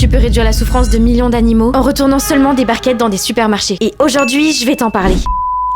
Tu peux réduire la souffrance de millions d'animaux en retournant seulement des barquettes dans des supermarchés. Et aujourd'hui, je vais t'en parler.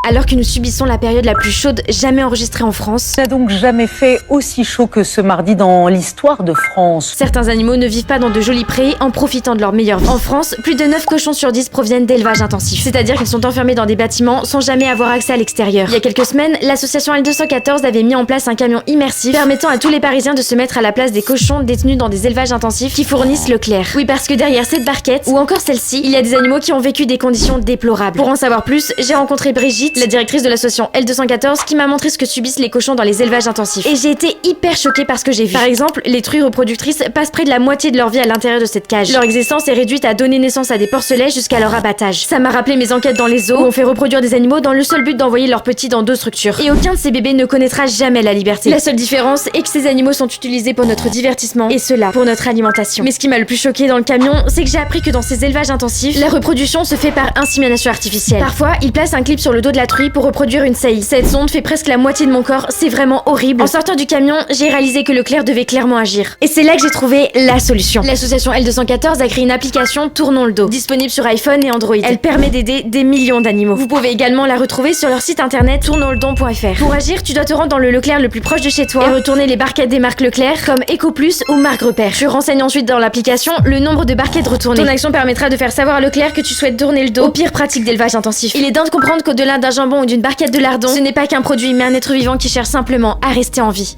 Alors que nous subissons la période la plus chaude jamais enregistrée en France, Ça n'a donc jamais fait aussi chaud que ce mardi dans l'histoire de France. certains animaux ne vivent pas dans de jolis prés en profitant de leur meilleure vie. En France, plus de 9 cochons sur 10 proviennent d'élevage intensif. C'est-à-dire qu'ils sont enfermés dans des bâtiments sans jamais avoir accès à l'extérieur. Il y a quelques semaines, l'association L214 avait mis en place un camion immersif permettant à tous les Parisiens de se mettre à la place des cochons détenus dans des élevages intensifs qui fournissent Leclerc. Oui, parce que derrière cette barquette, ou encore celle-ci, il y a des animaux qui ont vécu des conditions déplorables. Pour en savoir plus, j'ai rencontré Brigitte, la directrice de l'association L214, qui m'a montré ce que subissent les cochons dans les élevages intensifs. Et j'ai été hyper choquée par ce que j'ai vu. Par exemple, les truies reproductrices passent près de la moitié de leur vie à l'intérieur de cette cage. Leur existence est réduite à donner naissance à des porcelets jusqu'à leur abattage. Ça m'a rappelé mes enquêtes dans les zoos où on fait reproduire des animaux dans le seul but d'envoyer leurs petits dans deux structures. Et aucun de ces bébés ne connaîtra jamais la liberté. La seule différence est que ces animaux sont utilisés pour notre divertissement et cela pour notre alimentation. Mais ce qui m'a le plus choqué dans le camion, c'est que j'ai appris que dans ces élevages intensifs, la reproduction se fait par insémination artificielle. Parfois, ils placent un clip sur le dos de la truie pour reproduire une saillie. Cette sonde fait presque la moitié de mon corps, c'est vraiment horrible. En sortant du camion, j'ai réalisé que Leclerc devait clairement agir. Et c'est là que j'ai trouvé la solution. L'association L214 a créé une application Tournons le dos, disponible sur iPhone et Android. Elle permet d'aider des millions d'animaux. Vous pouvez également la retrouver sur leur site internet tournonsledon.fr. Pour agir, tu dois te rendre dans le Leclerc le plus proche de chez toi et retourner les barquettes des marques Leclerc comme EcoPlus ou Marque Repère. Tu renseignes ensuite dans l'application le nombre de barquettes retournées. Ton action permettra de faire savoir à Leclerc que tu souhaites tourner le dos aux pires pratiques d'élevage intensif. Il est dingue de comprendre qu'au-delà d'un jambon ou d'une barquette de lardon, ce n'est pas qu'un produit mais un être vivant qui cherche simplement à rester en vie.